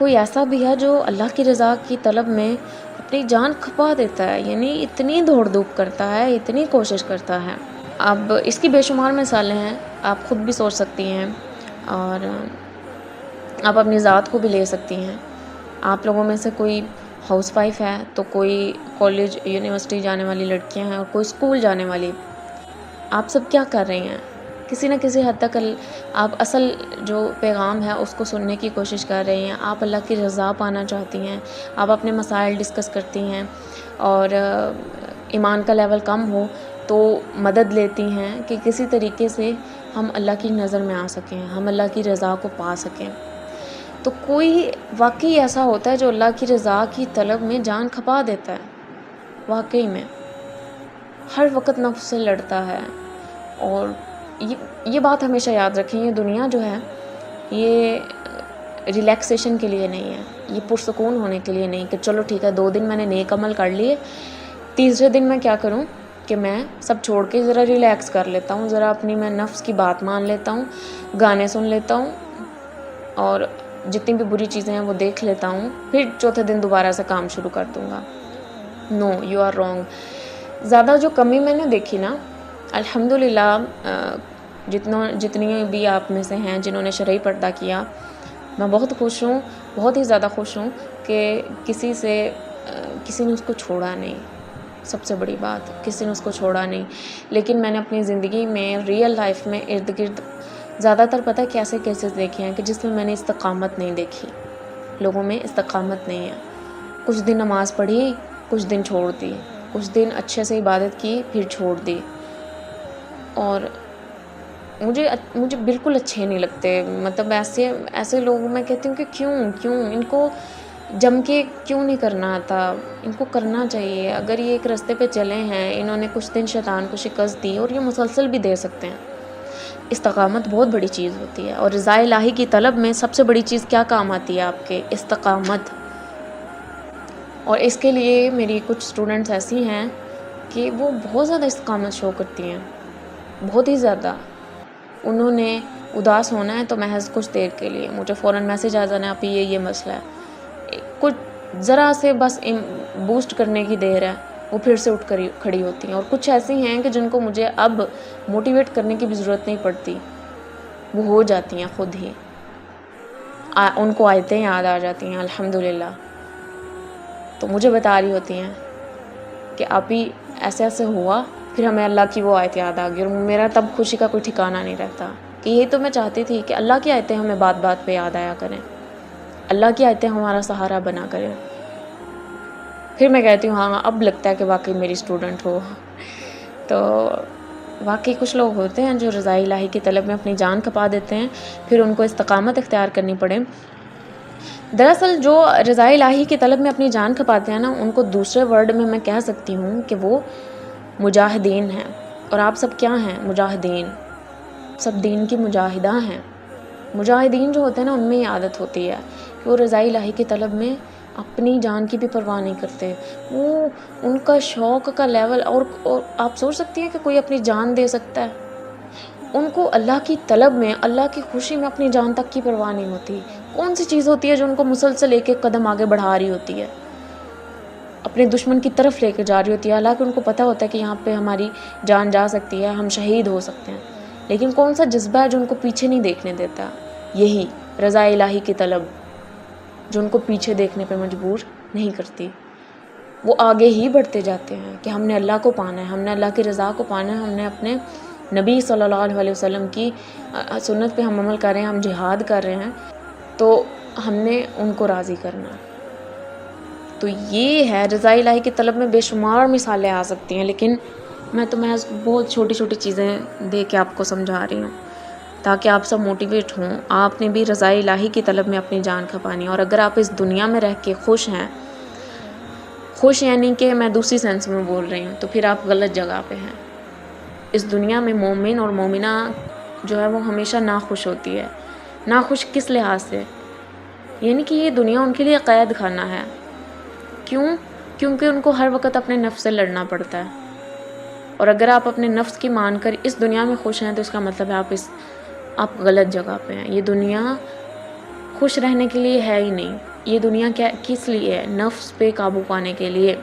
کوئی ایسا بھی ہے جو اللہ کی رضا کی طلب میں اپنی جان کھپا دیتا ہے، یعنی اتنی دوڑ دھوپ کرتا ہے، اتنی کوشش کرتا ہے۔ اب اس کی بے شمار مثالیں ہیں، آپ خود بھی سوچ سکتی ہیں اور آپ اپنی ذات کو بھی لے سکتی ہیں۔ آپ لوگوں میں سے کوئی ہاؤس وائف ہے تو کوئی کالج یونیورسٹی جانے والی لڑکیاں ہیں اور کوئی اسکول جانے والی۔ آپ سب کیا کر رہی ہیں؟ کسی نہ کسی حد تک آپ اصل جو پیغام ہے اس کو سننے کی کوشش کر رہی ہیں، آپ اللہ کی رضا پانا چاہتی ہیں، آپ اپنے مسائل ڈسکس کرتی ہیں، اور ایمان کا لیول کم ہو تو مدد لیتی ہیں کہ کسی طریقے سے ہم اللہ کی نظر میں آ سکیں، ہم اللہ کی رضا کو پا سکیں۔ تو کوئی واقعی ایسا ہوتا ہے جو اللہ کی رضا کی طلب میں جان کھپا دیتا ہے، واقعی میں ہر وقت نفس سے لڑتا ہے۔ اور یہ بات ہمیشہ یاد رکھیں، یہ دنیا جو ہے یہ ریلیکسیشن کے لیے نہیں ہے، یہ پرسکون ہونے کے لیے نہیں کہ چلو ٹھیک ہے 2 دن میں نے نیک عمل کر لیے، تیسرے دن میں کیا کروں کہ میں سب چھوڑ کے ذرا ریلیکس کر لیتا ہوں، ذرا اپنی میں نفس کی بات مان لیتا ہوں، گانے سن لیتا ہوں اور جتنی بھی بری چیزیں ہیں وہ دیکھ لیتا ہوں، پھر چوتھے دن دوبارہ سے کام شروع کر دوں گا۔ نو، یو آر رانگ۔ زیادہ جو کمی میں نے دیکھی نا، الحمدللہ جتنی بھی آپ میں سے ہیں جنہوں نے شرعی پردہ کیا، میں بہت خوش ہوں، بہت ہی زیادہ خوش ہوں کہ کسی نے اس کو چھوڑا نہیں۔ سب سے بڑی بات، کسی نے اس کو چھوڑا نہیں۔ لیکن میں نے اپنی زندگی میں ریئل لائف میں ارد گرد زیادہ تر پتہ کیسے کیسز دیکھے ہیں کہ جس میں نے استقامت نہیں دیکھی، لوگوں میں استقامت نہیں ہے۔ کچھ دن نماز پڑھی، کچھ دن چھوڑ دی، کچھ دن اچھے سے عبادت کی، پھر چھوڑ دی۔ اور مجھے بالکل اچھے نہیں لگتے، مطلب ایسے لوگوں میں کہتی ہوں کہ کیوں ان کو جم کے کیوں نہیں کرنا آتا، ان کو کرنا چاہیے۔ اگر یہ ایک راستے پہ چلے ہیں، انہوں نے کچھ دن شیطان کو شکست دی اور یہ مسلسل بھی دے سکتے ہیں۔ استقامت بہت بڑی چیز ہوتی ہے، اور رضا الہی کی طلب میں سب سے بڑی چیز کیا کام آتی ہے آپ کے؟ استقامت۔ اور اس کے لیے میری کچھ اسٹوڈنٹس ایسی ہیں کہ وہ بہت زیادہ استقامت شو کرتی ہیں، بہت ہی زیادہ۔ انہوں نے اداس ہونا ہے تو محض کچھ دیر کے لیے مجھے فوراً میسیج آ جانا ہے، آپ یہ مسئلہ ہے، کچھ ذرا سے بس بوسٹ کرنے کی دیر ہے، وہ پھر سے اٹھ کر کھڑی ہوتی ہیں۔ اور کچھ ایسی ہیں کہ جن کو مجھے اب موٹیویٹ کرنے کی بھی ضرورت نہیں پڑتی، وہ ہو جاتی ہیں خود ہی، ان کو آیتیں یاد آ جاتی ہیں الحمدللہ، تو مجھے بتا رہی ہوتی ہیں کہ آپ ہی ایسے ہوا، پھر ہمیں اللہ کی وہ آیت یاد آ گئی، اور میرا تب خوشی کا کوئی ٹھکانہ نہیں رہتا کہ یہی تو میں چاہتی تھی کہ اللہ کی آیتیں ہمیں بات بات پہ یاد آیا کریں، اللہ کی آیتیں ہمارا سہارا بنا کریں۔ پھر میں کہتی ہوں ہاں اب لگتا ہے کہ واقعی میری اسٹوڈنٹ ہو۔ تو واقعی کچھ لوگ ہوتے ہیں جو رضا الہی کی طلب میں اپنی جان کھپا دیتے ہیں، پھر ان کو استقامت اختیار کرنی پڑے۔ دراصل جو رضا الہی کی طلب میں اپنی جان کھپاتے ہیں نا، ان کو دوسرے ورڈ میں کہہ سکتی ہوں کہ وہ مجاہدین ہیں۔ اور آپ سب کیا ہیں؟ مجاہدین، سب دین کی مجاہدہ ہیں۔ مجاہدین جو ہوتے ہیں نا، ان میں یہ عادت ہوتی ہے کہ وہ رضا الہی کی طلب میں اپنی جان کی بھی پرواہ نہیں کرتے، وہ ان کا شوق کا لیول، اور آپ سوچ سکتی ہیں کہ کوئی اپنی جان دے سکتا ہے؟ ان کو اللہ کی طلب میں، اللہ کی خوشی میں اپنی جان تک کی پرواہ نہیں ہوتی۔ کون سی چیز ہوتی ہے جو ان کو مسلسل ایک ایک قدم آگے بڑھا رہی ہوتی ہے، اپنے دشمن کی طرف لے کے جا رہی ہوتی ہے، حالانکہ ان کو پتہ ہوتا ہے کہ یہاں پہ ہماری جان جا سکتی ہے، ہم شہید ہو سکتے ہیں، لیکن کون سا جذبہ ہے جو ان کو پیچھے نہیں دیکھنے دیتا؟ یہی رضا الہی کی طلب، جو ان کو پیچھے دیکھنے پہ مجبور نہیں کرتی۔ وہ آگے ہی بڑھتے جاتے ہیں کہ ہم نے اللہ کو پانا ہے، ہم نے اللہ کی رضا کو پانا ہے، ہم نے اپنے نبی صلی اللہ علیہ وسلم کی سنت پہ ہم عمل کر رہے ہیں، ہم جہاد کر رہے ہیں، تو ہم نے ان کو راضی کرنا۔ تو یہ ہے رضا الہی کی طلب میں بے شمار مثالیں آ سکتی ہیں، لیکن میں تو محض بہت چھوٹی چھوٹی چیزیں دے کے آپ کو سمجھا رہی ہوں تاکہ آپ سب موٹیویٹ ہوں۔ آپ نے بھی رضا الہی کی طلب میں اپنی جان کھپانی، اور اگر آپ اس دنیا میں رہ کے خوش ہیں، خوش یعنی کہ میں دوسری سینس میں بول رہی ہوں، تو پھر آپ غلط جگہ پہ ہیں۔ اس دنیا میں مومن اور مومنہ جو ہے وہ ہمیشہ ناخوش ہوتی ہے۔ ناخوش کس لحاظ سے؟ یعنی کہ یہ دنیا ان کے لیے قید خانہ ہے۔ کیونکہ ان کو ہر وقت اپنے نفس سے لڑنا پڑتا ہے، اور اگر آپ اپنے نفس کی مان کر اس دنیا میں خوش ہیں تو اس کا مطلب ہے آپ غلط جگہ پہ ہیں۔ یہ دنیا خوش رہنے کے لیے ہے ہی نہیں. یہ دنیا کس لیے ہے؟ نفس پہ قابو پانے کے لیے.